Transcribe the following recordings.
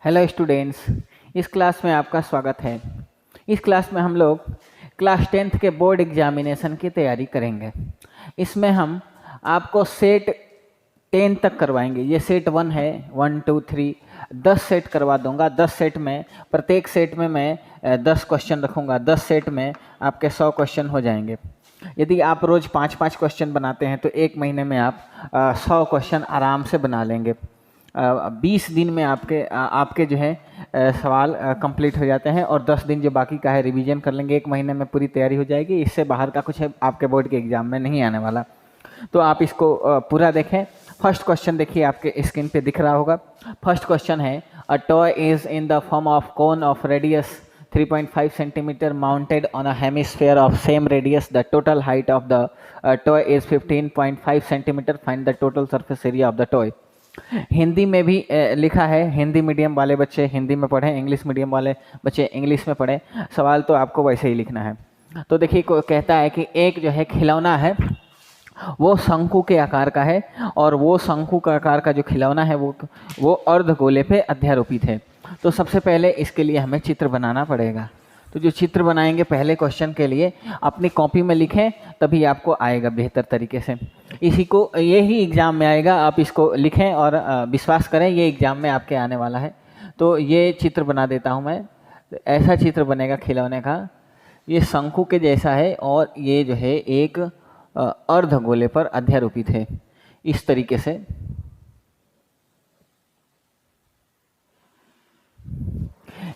Hello students, इस class में आपका स्वागत है। इस क्लास में हम लोग क्लास 10th के बोर्ड एग्जामिनेशन की तैयारी करेंगे। इसमें हम आपको सेट 10 तक करवाएंगे। ये सेट 1 है, 1 2 3 10 सेट करवा दूंगा। 10 सेट में प्रत्येक सेट में मैं 10 क्वेश्चन रखूंगा। 10 सेट में आपके 100 क्वेश्चन हो जाएंगे। यदि आप रोज़ 5-5 क्वेश्चन बनाते हैं तो एक महीने में आप 100 क्वेश्चन आराम से बना लेंगे। 20 दिन में आपके जो है सवाल कंप्लीट हो जाते हैं और 10 दिन जो बाकी का है रिवीजन कर लेंगे। एक महीने में पूरी तैयारी हो जाएगी। इससे बाहर का कुछ है आपके बोर्ड के एग्जाम में नहीं आने वाला। तो आप इसको पूरा देखें। फर्स्ट क्वेश्चन देखिए, आपके स्क्रीन पे दिख रहा होगा। फर्स्ट क्वेश्चन है, a toy is in the form of cone of radius 3.5 centimeter mounted on a hemisphere of same radius. The total height of the toy is 15.5 centimeter. Find the total surface area of the toy. Hindi में भी लिखा है। Hindi medium वाले बच्चे हिंदी में पढ़ें, English medium वाले बच्चे इंग्लिश में पढ़ें। सवाल तो आपको वैसे ही लिखना है। तो देखिए, कहता है कि एक जो है खिलौना है, वो शंकु के आकार का है और वो शंकु का आकार का जो खिलौना है वो अर्धगोले पे अध्यारोपित है। तो सबसे पहले इसके लिए हमें चित्र बनाना पड़ेगा। तो जो चित्र बनाएंगे पहले क्वेश्चन के लिए अपनी कॉपी में लिखें, तभी आपको आएगा बेहतर तरीके से। इसी को ये ही एग्ज़ाम में आएगा। आप इसको लिखें और विश्वास करें, ये एग्ज़ाम में आपके आने वाला है। तो ये चित्र बना देता हूँ मैं। ऐसा चित्र बनेगा खिलौने का। ये शंकु के जैसा है और ये जो है एक अर्धगोले पर अध्यारोपित है, इस तरीके से।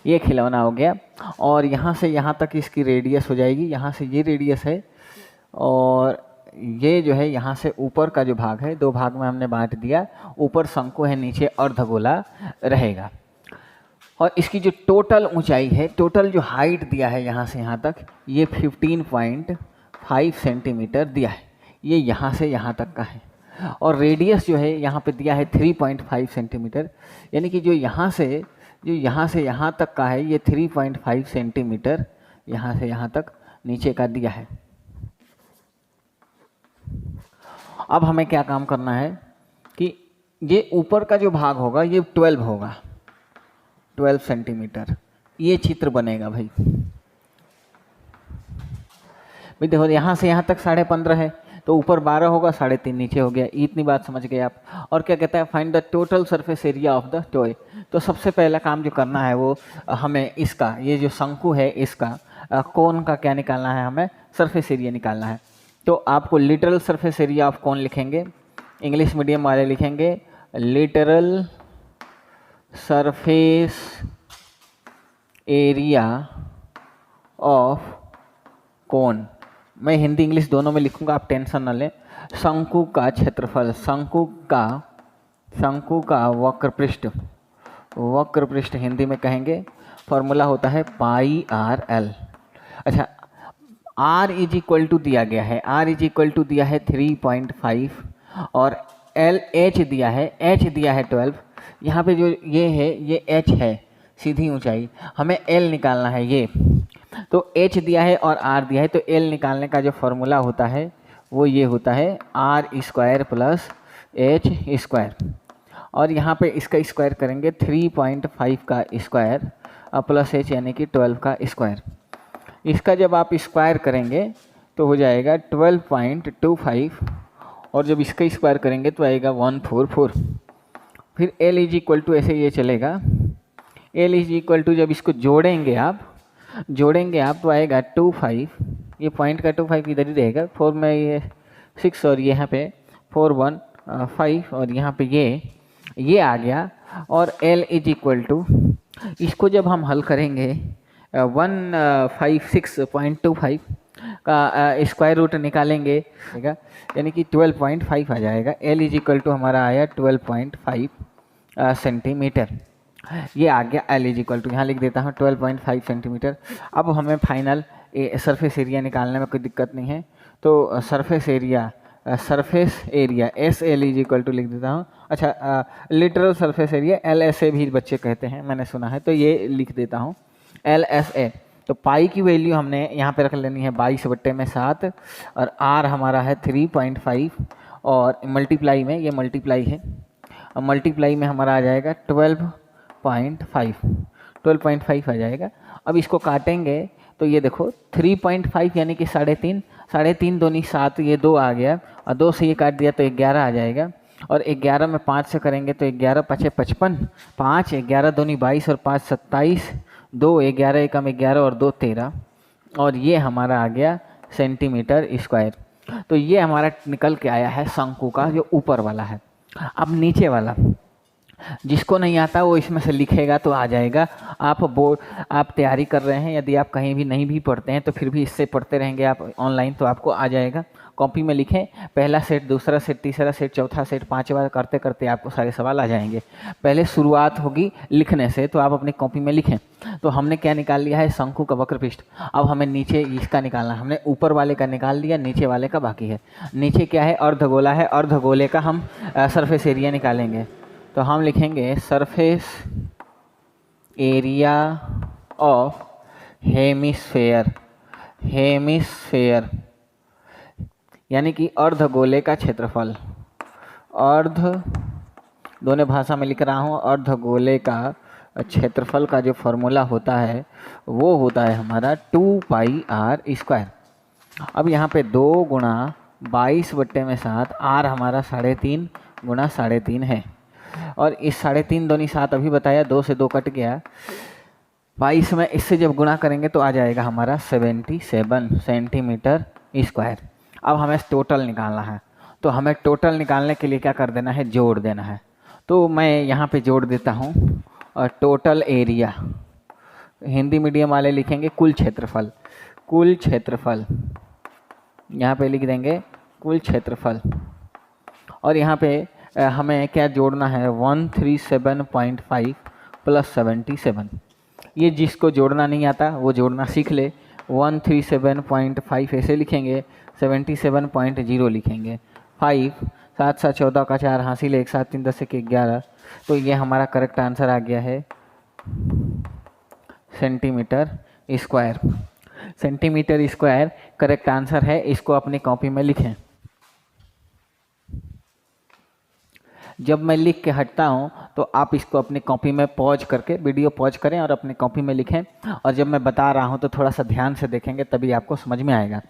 ये खिलौना हो गया और यहाँ से यहाँ तक इसकी रेडियस हो जाएगी। यहाँ से ये रेडियस है और ये जो है यहाँ से ऊपर का जो भाग है, दो भाग में हमने बांट दिया। ऊपर शंकु है, नीचे अर्धगोला रहेगा। और इसकी जो टोटल ऊंचाई है, टोटल जो हाइट दिया है यहाँ से यहाँ तक, ये 15.5 सेंटीमीटर दिया है। ये यहाँ से यहाँ तक का है। और रेडियस जो है यहाँ पे दिया है 3.5 सेंटीमीटर। यानी कि जो यहाँ से यहाँ तक का है, ये 3.5 सेंटीमीटर यहाँ से यहाँ तक नीचे का दिया है। अब हमें क्या काम करना है कि ये ऊपर का जो भाग होगा ये 12 होगा, 12 सेंटीमीटर। ये चित्र बनेगा भाई। देखो, यहाँ से यहाँ तक 15.5 है, तो ऊपर 12 होगा, 3.5 नीचे हो गया। इतनी बात समझ गए आप। और क्या कहता है, find the total surface area of the toy. तो सबसे पहला काम जो करना है वो हमें इसका, ये जो शंकु है इसका कोन का क्या निकालना है, हमें सरफेस एरिया निकालना है। तो आपको literal surface area of cone लिखेंगे। इंग्लिश मीडियम वाले लिखेंगे literal surface area of cone. मैं हिंदी इंग्लिश दोनों में लिखूंगा, आप टेंशन न लें। शंकु का क्षेत्रफल, शंकु का वक्रपृष्ठ हिंदी में कहेंगे। फॉर्मूला होता है पाई आर एल। अच्छा, r इज इक्वल टू दिया गया है, r इज इक्वल टू दिया है 3.5 और l h दिया है 12। यहाँ पे जो ये है ये h है, सीधी ऊंचाई। हमें l निकालना है ये। तो h दिया है और r दिया है, तो l निकालने का जो फॉर्मूला होता है वो ये होता है r² प्लस h²। और यहाँ पे इसका स्क्वायर करेंगे, 3.5 का स्क्वायर प्लस h यानी कि 12 का स्क्वायर। इसका जब आप स्क्वायर करेंगे तो हो जाएगा 12.25 और जब इसका स्क्वायर करेंगे तो आएगा 144। फिर l इज इक्वल टू, ऐसे ये चलेगा, l इज इक्वल टू जब इसको जोड़ेंगे आप तो आएगा 25। ये पॉइंट का 25 इधर ही रहेगा। 4 में ये 6 और यहाँ पे 4 1 5 और यहाँ पे ये आ गया। और l इज इक्वल टू, इसको जब हम हल करेंगे 156.25 का स्क्वायर रूट निकालेंगे, यानी कि 12.5 आ जाएगा। l इज इक्वल टू हमारा आया 12.5 सेंटीमीटर। ये आ गया l इज इक्वल टू, यहाँ लिख देता हूँ 12.5 सेंटीमीटर। अब हमें फाइनल सरफेस एरिया निकालने में कोई दिक्कत नहीं है। तो surface area S L is equal to लिख देता हूँ। अच्छा, लिटरल सरफेस एरिया LSA भी बच्चे कहते हैं, मैंने सुना है, तो ये लिख देता हूँ LSA। तो पाई की वैल्यू हमने यहाँ पे रख लेनी है 22/7 और r हमारा है 3.5 और मल्टीप्लाई में, ये मल्टीप्लाई है, मल्टीप्लाई में हमारा आ जाएगा 12.5 आ जाएगा। अब इसको काटेंगे तो ये देखो 3.5 यानी कि 3.5, 3.5 दूनी 7, ये 2 आ गया, और 2 से ये काट दिया तो 11 आ जाएगा। और 11 में 5 से करेंगे तो 11 5 55, 5 11 दूनी 22 और 5 27, 2 11 एकम 11 और 2 13, और ये हमारा आ गया सेंटीमीटर स्क्वायर। तो ये हमारा निकल के आया है शंकु का जो ऊपर वाला है। अब नीचे वाला जिसको नहीं आता वो इसमें से लिखेगा तो आ जाएगा। आप तैयारी कर रहे हैं, यदि आप कहीं भी नहीं भी पढ़ते हैं तो फिर भी इससे पढ़ते रहेंगे आप ऑनलाइन तो आपको आ जाएगा। कॉपी में लिखें, पहला सेट, दूसरा सेट, तीसरा सेट, चौथा सेट, 5 बार करते करते आपको सारे सवाल आ जाएंगे। पहले शुरुआत होगी लिखने से, तो आप अपनी कॉपी में लिखें। तो हमने क्या निकाल लिया है, शंकु का वक्रपृष्ठ। अब हमें नीचे इसका निकालना, हमने ऊपर वाले का निकाल दिया, नीचे वाले का बाकी है। नीचे क्या है, अर्धगोला है, अर्धगोले का हम सरफेस एरिया निकालेंगे। तो हम लिखेंगे surface area of hemisphere, hemisphere यानी कि अर्धगोले का क्षेत्रफल। दोनों भाषा में लिख रहा हूँ। अर्धगोले का क्षेत्रफल का जो फॉर्मूला होता है वो होता है हमारा 2πr²। अब यहाँ पे 2 गुणा 22/7, r हमारा 3.5 गुणा 3.5 है, और इस 3.5 दूनी 7 अभी बताया, 2 से 2 कट गया, 22 में इससे जब गुणा करेंगे तो आ जाएगा हमारा 77 सेंटीमीटर स्क्वायर। अब हमें टोटल निकालना है, तो हमें टोटल निकालने के लिए क्या कर देना है, जोड़ देना है। तो मैं यहाँ पे जोड़ देता हूँ, और टोटल एरिया, हिंदी मीडियम वाले लिखेंगे कुल क्षेत्रफल, कुल क्षेत्रफल यहाँ पे लिख देंगे कुल क्षेत्रफल। और यहाँ पे हमें क्या जोड़ना है, 137.5 + 77। ये जिसको जोड़ना नहीं आता वो जोड़ना सीख ले। 137.5 ऐसे लिखेंगे, 77.0 लिखेंगे, 5 7 7 14 का 4 हासिल, 1 7 3 10 1 11। तो ये हमारा करेक्ट आंसर आ गया है centimetre square. Centimetre square correct answer है, इसको अपनी कॉपी में लिखें। जब मैं लिख के हटता हूँ तो आप इसको अपनी कॉपी में पॉज करके, वीडियो पॉज करें और अपनी कॉपी में लिखें, और जब मैं बता रहा हूँ तो थोड़ा सा ध्यान से देखेंगे तभी आपको समझ में आएगा।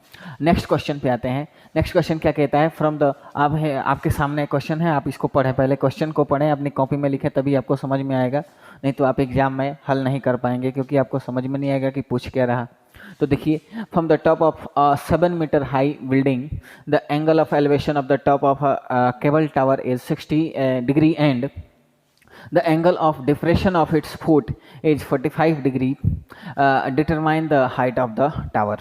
नेक्स्ट क्वेश्चन पे आते हैं। नेक्स्ट क्वेश्चन क्या कहता है, फ्रॉम द, आप है आपके सामने क्वेश्चन है, आप इसको पढ़ें, पहले क्वेश्चन को पढ़ें, अपनी कॉपी में लिखें, तभी आपको समझ में आएगा, नहीं तो आप एग्जाम में हल नहीं कर पाएंगे क्योंकि आपको समझ में नहीं आएगा कि पूछ क्या रहा। तो देखिए, from the top of 7 metre high building the angle of elevation of the top of cable tower is 60 degree and the angle of depression of its foot is 45 degree, determine the height of the tower।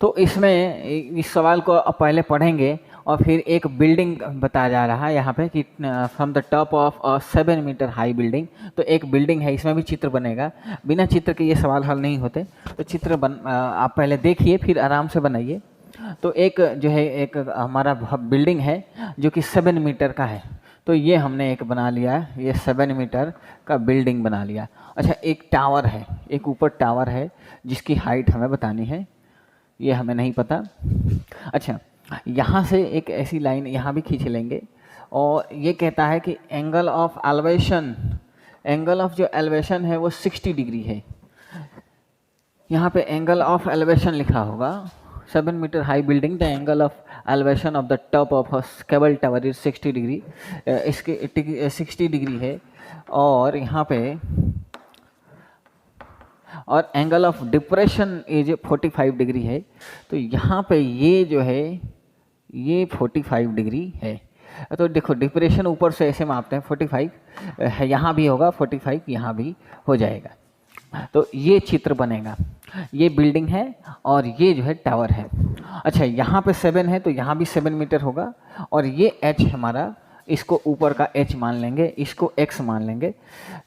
तो इसमें इस सवाल को पहले पढ़ेंगे और फिर एक बिल्डिंग बताया जा रहा है यहाँ पे कि from the top of 7 metre high building. तो एक बिल्डिंग है, इसमें भी चित्र बनेगा, बिना चित्र के ये सवाल हल नहीं होते। तो चित्र आप पहले देखिए फिर आराम से बनाइए। तो एक जो है एक हमारा बिल्डिंग है जो कि 7 मीटर का है, तो ये हमने एक बना लिया है, ये 7 मीटर का बिल्डिंग बना लिया। अच्छा, एक टावर है, एक ऊपर टावर है जिसकी हाइट हमें बतानी है, ये हमें नहीं पता। अच्छा, यहाँ से एक ऐसी लाइन यहाँ भी खींच लेंगे, और ये कहता है कि angle of elevation, angle of जो एलिवेशन है वो 60 डिग्री है। यहाँ पे एंगल ऑफ एलिवेशन लिखा होगा, 7 metre high building, the angle of elevation of the top of cable tower is 60 degree, इसके 60 डिग्री है। और यहाँ पे और angle of depression is 45 degree है। तो यहाँ पे ये जो है ये 45 डिग्री है। तो देखो, डिप्रेशन ऊपर से ऐसे मापते हैं, 45 है, यहाँ भी होगा 45, यहाँ भी हो जाएगा। तो ये चित्र बनेगा, ये बिल्डिंग है और ये जो है टावर है। अच्छा, यहाँ पे 7 है तो यहाँ भी 7 मीटर होगा, और ये h हमारा, इसको ऊपर का h मान लेंगे, इसको x मान लेंगे।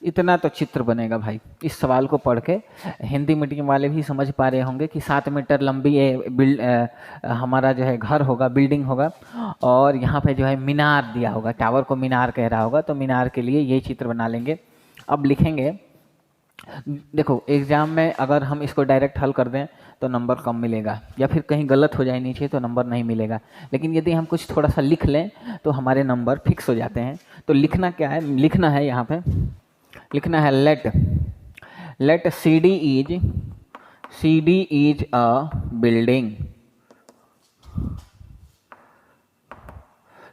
इतना तो चित्र बनेगा भाई। इस सवाल को पढ़ के हिंदी मीडियम वाले भी समझ पा रहे होंगे कि 7 मीटर लंबी हमारा जो है घर होगा, बिल्डिंग होगा, और यहाँ पे जो है मीनार दिया होगा, टावर को मीनार कह रहा होगा, तो मीनार के लिए ये चित्र बना लेंगे। अब लिखेंगे, देखो एग्ज़ाम में अगर हम इसको डायरेक्ट हल कर दें तो नंबर कम मिलेगा, या फिर कहीं गलत हो जाए नीचे तो नंबर नहीं मिलेगा। लेकिन यदि हम कुछ थोड़ा सा लिख लें तो हमारे नंबर फिक्स हो जाते हैं। तो लिखना क्या है, लिखना है यहाँ पे लिखना है let C D is a building,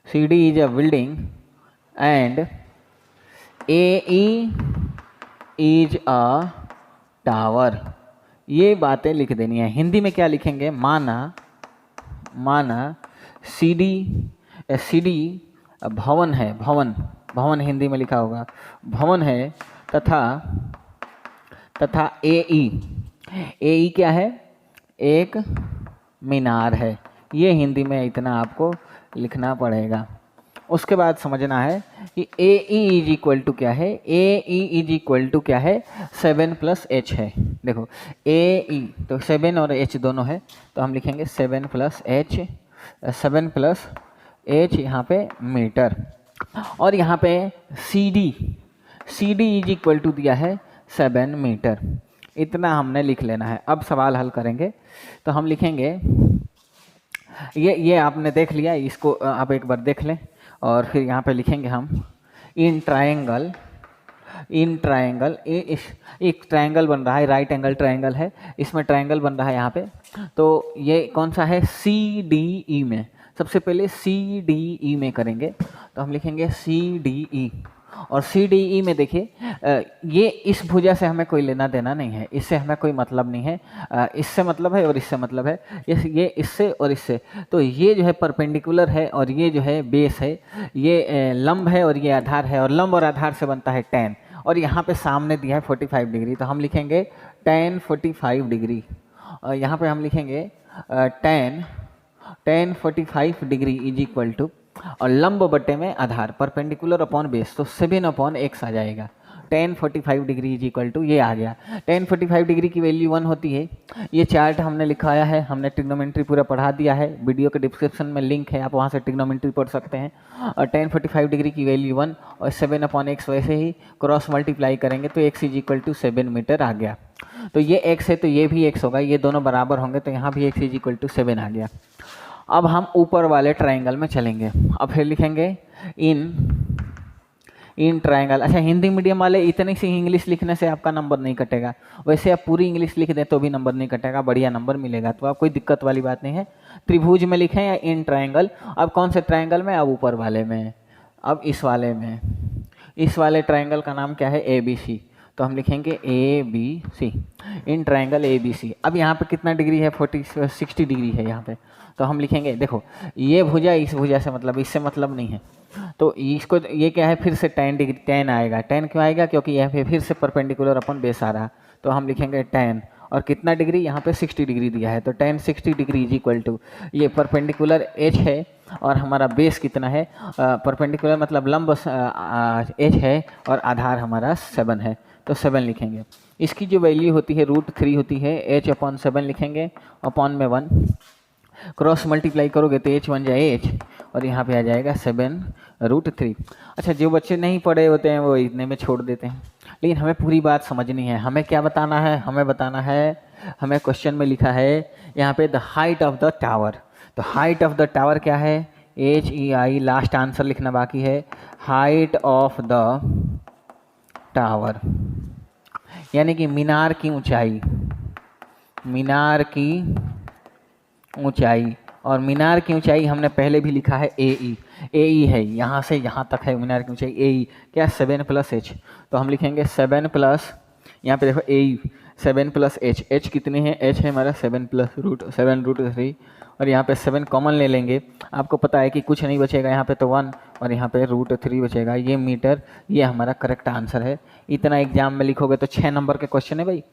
C D is a building and A E is a tower. ये बातें लिख देनी है। हिंदी में क्या लिखेंगे, माना सी डी भवन है, भवन हिंदी में लिखा होगा भवन है, तथा ए ई क्या है, एक मीनार है। ये हिंदी में इतना आपको लिखना पड़ेगा। उसके बाद समझना है कि ए ई इज इक्वल टू क्या है, ए ई इज इक्वल टू क्या है, 7 + h है। देखो ए ई तो 7 और h दोनों है, तो हम लिखेंगे 7 + h यहाँ पे मीटर। और यहाँ पे C D is equal to दिया है 7 मीटर। इतना हमने लिख लेना है। अब सवाल हल करेंगे तो हम लिखेंगे, ये आपने देख लिया, इसको आप एक बार देख लें। और फिर यहाँ पे लिखेंगे हम इन ट्रायंगल एक ट्रायंगल बन रहा है, राइट एंगल ट्रायंगल है, इसमें ट्रायंगल बन रहा है यहाँ पे। तो ये कौन सा है, सी डी ई में। सबसे पहले सी डी ई में करेंगे, तो हम लिखेंगे सी डी ई। और सी डी ई में देखिए, ये इस भुजा से हमें कोई लेना देना नहीं है, इससे हमें कोई मतलब नहीं है। इससे मतलब है और इससे मतलब है, ये इससे और इससे। तो ये जो है परपेंडिकुलर है और ये जो है बेस है, ये लंब है और ये आधार है, और लंब और आधार से बनता है tan। और यहाँ पे सामने दिया है 45 डिग्री, तो हम लिखेंगे tan 45 डिग्री। और यहाँ पे हम लिखेंगे tan 45 degree is equal to, और लंब बटे में आधार, परपेंडिकुलर अपॉन बेस, तो 7/x आ जाएगा। tan 45 degree is equal to, ये आ गया। tan 45 डिग्री की वैल्यू 1 होती है। ये चार्ट हमने लिखाया है, हमने ट्रिग्नोमेट्री पूरा पढ़ा दिया है, वीडियो के डिस्क्रिप्शन में लिंक है, आप वहाँ से ट्रिग्नोमेट्री पढ़ सकते हैं। और tan 45 डिग्री की वैल्यू 1 और 7/x वैसे ही क्रॉस मल्टीप्लाई करेंगे तो x is equal to 7 metre आ गया। तो ये x है तो ये भी x होगा, ये दोनों बराबर होंगे, तो यहाँ भी x इज इक्वल टू 7 आ गया। अब हम ऊपर वाले ट्रायंगल में चलेंगे। अब फिर लिखेंगे इन ट्रायंगल। अच्छा, हिंदी मीडियम वाले इतनी सी इंग्लिश लिखने से आपका नंबर नहीं कटेगा, वैसे आप पूरी इंग्लिश लिख दें तो भी नंबर नहीं कटेगा, बढ़िया नंबर मिलेगा। तो आप कोई दिक्कत वाली बात नहीं है। त्रिभुज में लिखें या इन ट्रायंगल। अब कौन से ट्रायंगल में, अब ऊपर वाले में, अब इस वाले में। इस वाले ट्रायंगल का नाम क्या है, ABC। तो हम लिखेंगे ABC, इन ट्रायंगल ABC। अब यहाँ पे कितना डिग्री है, 60 डिग्री है यहाँ पे। तो हम लिखेंगे, देखो ये भुजा इस भुजा से मतलब, इससे मतलब नहीं है, तो इसको ये क्या है, फिर से tan आएगा। tan क्यों आएगा, क्योंकि यहाँ पे फिर से परपेंडिकुलर अपन बेस आ रहा। तो हम लिखेंगे tan, और कितना डिग्री, यहाँ पे 60 डिग्री दिया है, तो tan 60 degree is equal to, ये परपेंडिकुलर h है और हमारा बेस कितना है, परपेंडिकुलर मतलब लंब h है और आधार हमारा 7 है, तो 7 लिखेंगे। इसकी जो वैल्यू होती है √3 होती है, h/7 लिखेंगे, अपॉन में 1, क्रॉस मल्टीप्लाई करोगे तो h बन जाए h, और यहाँ पे आ जाएगा 7√3। अच्छा, जो बच्चे नहीं पढ़े होते हैं वो इतने में छोड़ देते हैं, लेकिन हमें पूरी बात समझनी है। हमें क्या बताना है, हमें बताना है, हमें क्वेश्चन में लिखा है यहाँ पे the height of the tower. तो हाइट ऑफ द टावर क्या है, HEI, लास्ट आंसर लिखना बाकी है, हाइट ऑफ द टावर, यानी कि मीनार की ऊंचाई, मीनार की ऊंचाई। और मीनार की ऊंचाई हमने पहले भी लिखा है AE है, यहाँ से यहाँ तक है मीनार की ऊंचाई AE, क्या 7 + h। तो हम लिखेंगे 7 प्लस, यहाँ पे देखो AE 7 + h, h कितनी है, h है हमारा 7 + √3, और यहाँ पे 7 कॉमन ले लेंगे। आपको पता है कि कुछ नहीं बचेगा, यहाँ पे तो 1 और यहाँ पे √3 बचेगा। ये मीटर, ये हमारा करेक्ट आंसर है। इतना एग्जाम में लिखोगे तो 6 नंबर के क्वेश्चन है भाई।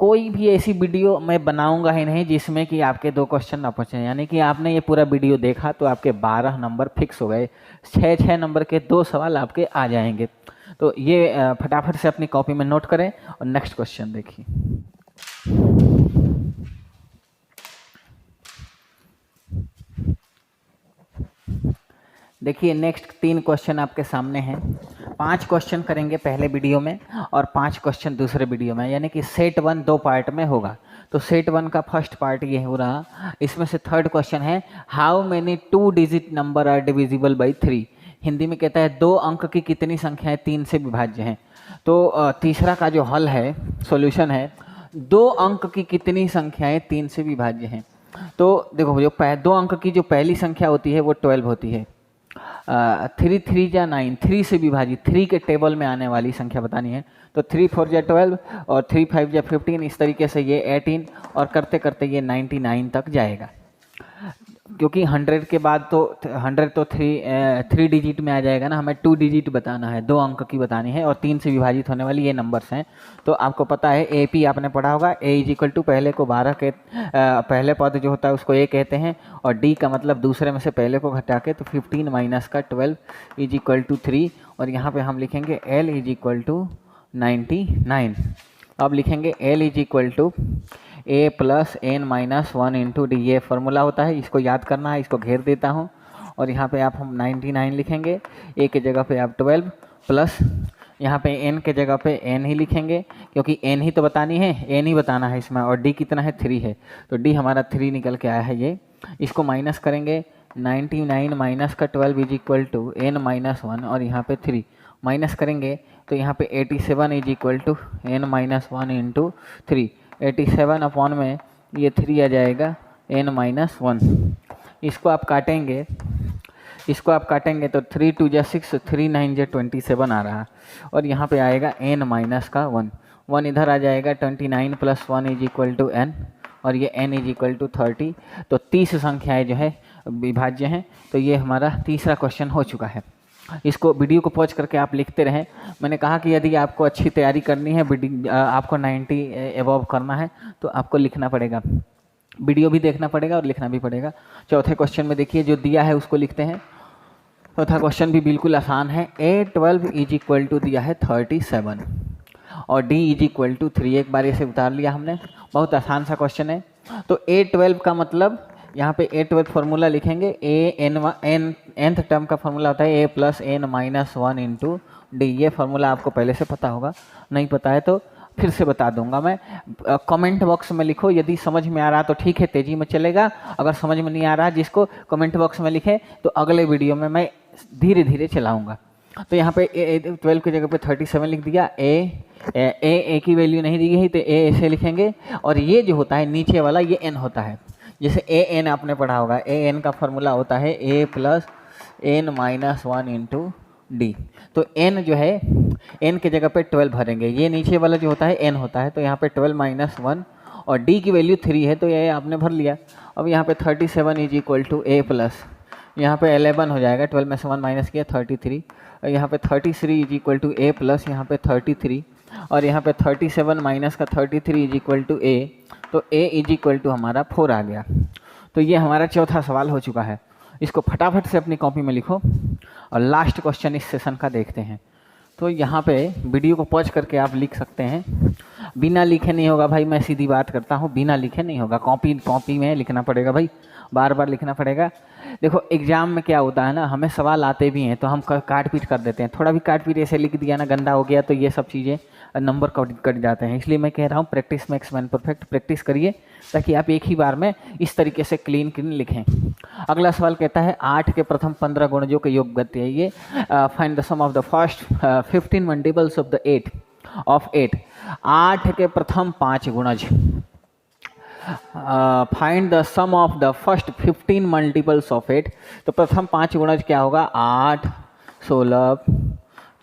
कोई भी ऐसी वीडियो मैं बनाऊंगा ही नहीं जिसमें कि आपके 2 क्वेश्चन ना पूछें, यानी कि आपने ये पूरा वीडियो देखा तो आपके 12 नंबर फिक्स हो गए, 6 नंबर के 2 सवाल आपके आ जाएंगे। तो ये फटाफट से अपनी कॉपी में नोट करें और नेक्स्ट क्वेश्चन देखिए। देखिए नेक्स्ट 3 क्वेश्चन आपके सामने हैं। 5 क्वेश्चन करेंगे पहले वीडियो में और 5 क्वेश्चन दूसरे वीडियो में, यानी कि सेट 1 2 पार्ट में होगा। तो सेट 1 का फर्स्ट पार्ट ये हो रहा, इसमें से थर्ड क्वेश्चन है, how many 2 digit number are divisible by 3। Hindi में कहता है 2 अंक की कितनी संख्याएं 3 से विभाज्य हैं। तो तीसरा का जो हल है, सॉल्यूशन है, 2 अंक की कितनी संख्याएं 3 से विभाज्य हैं। तो देखो जो 2 अंक की जो पहली संख्या होती है वो 12 होती है। 3 3 या 9, 3 से विभाजित, 3 के टेबल में आने वाली संख्या बतानी है। तो 3 4 या 12 और 3 5 या 15, इस तरीके से ये 18 और करते करते ये 99 तक जाएगा। क्योंकि 100 के बाद तो 100 तो 3 डिजिट में आ जाएगा ना, हमें 2 डिजिट बताना है, 2 अंक की बतानी है और 3 से विभाजित होने वाली ये नंबर्स हैं। तो आपको पता है AP आपने पढ़ा होगा, A इज इक्वल टू पहले को 12 के पहले पद जो होता है उसको A कहते हैं और D का मतलब दूसरे में से पहले को घटा के, तो 15 माइनस का 12 इज इक्वल टू 3 और यहाँ पे हम लिखेंगे L इज इक्वल टू 99। अब लिखेंगे L is equal to A plus n minus 1 into D, ये फॉर्मूला होता है, इसको याद करना है, इसको घेर देता हूँ और यहाँ पे आप हम 99 लिखेंगे, A के जगह पे आप 12 प्लस यहाँ पे n के जगह पे n ही लिखेंगे क्योंकि n ही तो बतानी है, n ही बताना है इसमें, और d कितना है 3 है, तो d हमारा 3 निकल के आया है ये। इसको माइनस करेंगे, 99 माइनस का 12 is equal to n minus 1 और यहाँ पे 3 माइनस करेंगे तो यहाँ पे 87 is equal to n minus 1 into 3, 87 upon में ये 3 आ जाएगा n माइनस 1। इसको आप काटेंगे तो 3 2 जा 6, 3 9 जा 27 आ रहा और यहाँ पे आएगा n माइनस का 1 इधर आ जाएगा, 29 plus 1 is equal to n और ये n इज इक्वल टू 30। तो 30 संख्याएँ जो है विभाज्य हैं। तो ये हमारा तीसरा क्वेश्चन हो चुका है। इसको वीडियो को पॉज करके आप लिखते रहें। मैंने कहा कि यदि आपको अच्छी तैयारी करनी है, आपको 90 एबव करना है तो आपको लिखना पड़ेगा, वीडियो भी देखना पड़ेगा और लिखना भी पड़ेगा। चौथे क्वेश्चन में देखिए जो दिया है उसको लिखते हैं। चौथा क्वेश्चन भी बिल्कुल आसान है। A12 इज इक्वल टू दिया है 37 और D इज इक्वल टू 3, एक बार इसे उतार लिया हमने, बहुत आसान सा क्वेश्चन है। तो A12 का मतलब यहाँ पे A12 फार्मूला लिखेंगे, nth टर्म का फार्मूला होता है A plus n minus 1 into D. ये फार्मूला आपको पहले से पता होगा, नहीं पता है तो फिर से बता दूंगा मैं। कमेंट बॉक्स में लिखो, यदि समझ में आ रहा तो ठीक है, तेज़ी में चलेगा, अगर समझ में नहीं आ रहा जिसको कमेंट बॉक्स में लिखे तो अगले वीडियो में मैं धीरे धीरे चलाऊँगा। तो यहाँ पे 12 की जगह पे 37 लिख दिया। ए की वैल्यू नहीं दी गई तो A ऐसे लिखेंगे और ये जो होता है नीचे वाला ये n होता है, जैसे A n आपने पढ़ा होगा, A n का फार्मूला होता है A plus n minus 1 into D. तो n जो है, n के जगह पे 12 भरेंगे, ये नीचे वाला जो होता है n होता है, तो यहाँ पे 12 माइनस 1 और d की वैल्यू 3 है तो ये आपने भर लिया। अब यहाँ पे 37 is equal to A plus, यहाँ पे 11 हो जाएगा, 12 में से 1 माइनस किया 33, और यहाँ पे 33 is equal to A plus यहाँ पे 33 और यहाँ पे 37 माइनस का 33 इज इक्वल टू A, तो A इज इक्वल टू हमारा 4 आ गया। तो ये हमारा चौथा सवाल हो चुका है। इसको फटाफट से अपनी कॉपी में लिखो और लास्ट क्वेश्चन इस सेशन का देखते हैं। तो यहाँ पे वीडियो को पॉज करके आप लिख सकते हैं, बिना लिखे नहीं होगा भाई, मैं सीधी बात करता हूँ, बिना लिखे नहीं होगा, कॉपी में लिखना पड़ेगा भाई, बार बार लिखना पड़ेगा। देखो एग्जाम में क्या होता है ना, हमें सवाल आते भी हैं तो हम काट पीट कर देते हैं, थोड़ा भी काट पीट ऐसे लिख दिया ना गंदा हो गया तो ये सब चीज़ें नंबर कट जाते हैं। इसलिए मैं कह रहा हूँ practice makes man perfect, practice करिए ताकि आप एक ही बार में इस तरीके से क्लीन लिखें। अगला सवाल कहता है 8 के प्रथम 15 गुणजों के योग बताइए। Find the sum of the first 15 multiples of the 8 8 के प्रथम 5 गुणज। Find the sum of the first 15 multiples of 8। तो प्रथम 5 गुणज क्या होगा, 8 16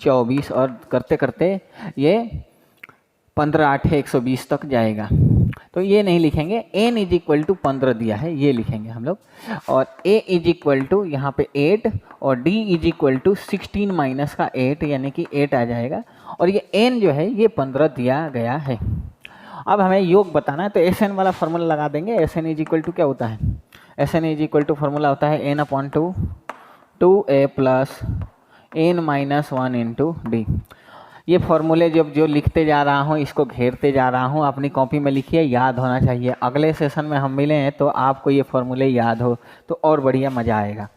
24 और करते करते ये 15 8 120 तक जाएगा। तो ये नहीं लिखेंगे, n इज इक्वल टू 15 दिया है ये लिखेंगे हम लोग, और a इज इक्वल टू यहाँ पे 8 और d is equal to 16 minus का 8 यानी कि 8 आ जाएगा, और ये n जो है ये 15 दिया गया है। अब हमें योग बताना है तो एस एन वाला फार्मूला लगा देंगे। S N is equal to क्या होता है, S N is equal to formula होता है n upon 2a plus n minus 1 into D. ये फॉर्मूले जो लिखते जा रहा हूँ, इसको घेरते जा रहा हूँ, अपनी कॉपी में लिखिए, याद होना चाहिए। अगले सेशन में हम मिले हैं तो आपको ये फॉर्मूले याद हो तो और बढ़िया मज़ा आएगा।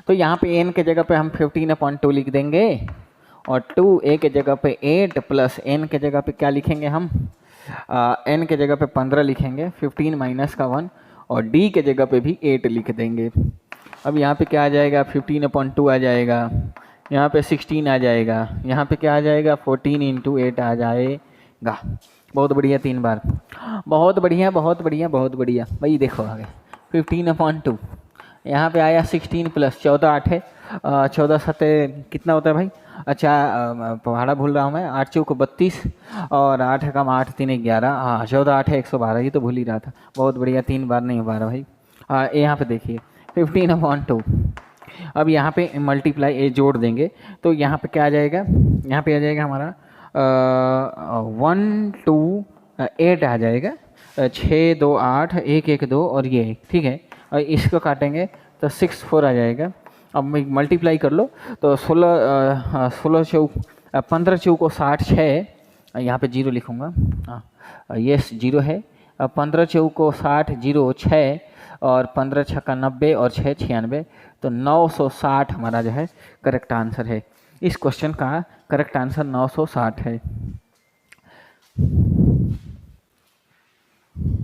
तो यहाँ पे n के जगह पे हम 15/2 लिख देंगे और 2a के जगह पे 8 प्लस n के जगह पे क्या लिखेंगे हम, n के जगह पे 15 लिखेंगे, 15 माइनस का 1 और d के जगह पे भी 8 लिख देंगे। अब यहाँ पे क्या आ जाएगा, 15/2 आ जाएगा, यहाँ पे 16 आ जाएगा, यहाँ पे क्या आ जाएगा, 14 × 8 आ जाएगा। बहुत बढ़िया, 3 बार, बहुत बढ़िया बहुत बढ़िया बहुत बढ़िया। भाई देखो आगे 15/2, यहाँ पे आया 16 + 14 8 है, 14 7 कितना होता है भाई, अच्छा पहाड़ा भूल रहा हूँ मैं, 8 चौक 32 और 8 कम 8 3 11, हाँ 14 8 है 112, ये तो भूल ही रहा था। बहुत बढ़िया, 3 बार नहीं हो पा रहा भाई। यहाँ पे देखिए 15/2, अब यहाँ पे मल्टीप्लाई ए जोड़ देंगे तो यहाँ पे क्या आ जाएगा, यहाँ पे आ जाएगा हमारा 1 2 8 आ जाएगा, 6 2 8 1 1 2 और ये 1, ठीक है। और इसको काटेंगे तो 6 4 आ जाएगा। अब मल्टीप्लाई कर लो तो 16 चौक 15 चौको 60 6, यहाँ पे 0 लिखूँगा, हाँ ये 0 है। 15 चौको 60 0 6 और 15 छक्का 90 और 6 96, तो 960 हमारा जो है करेक्ट आंसर है। इस क्वेश्चन का करेक्ट आंसर 960 है।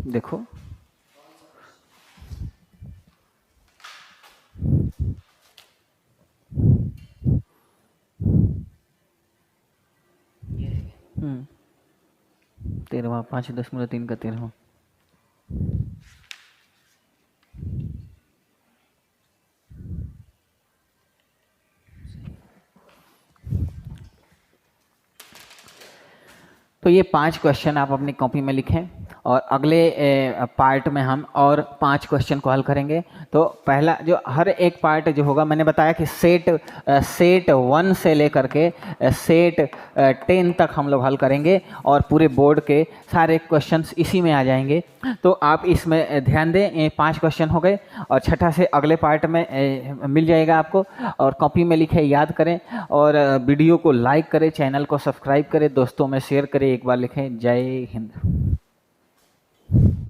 देखो हम्म 13वां 5.3 का 13वां। तो ये 5 क्वेश्चन आप अपनी कॉपी में लिखें और अगले पार्ट में हम और 5 क्वेश्चन को हल करेंगे। तो पहला जो हर एक पार्ट जो होगा, मैंने बताया कि सेट 1 से लेकर के सेट 10 तक हम लोग हल करेंगे और पूरे बोर्ड के सारे क्वेश्चंस इसी में आ जाएंगे। तो आप इसमें ध्यान दें, 5 क्वेश्चन हो गए और छठा से अगले पार्ट में मिल जाएगा आपको। और कॉपी में लिखे, याद करें और वीडियो को लाइक करें, चैनल को सब्सक्राइब करें, दोस्तों में शेयर करें। एक बार लिखें, जय हिंद।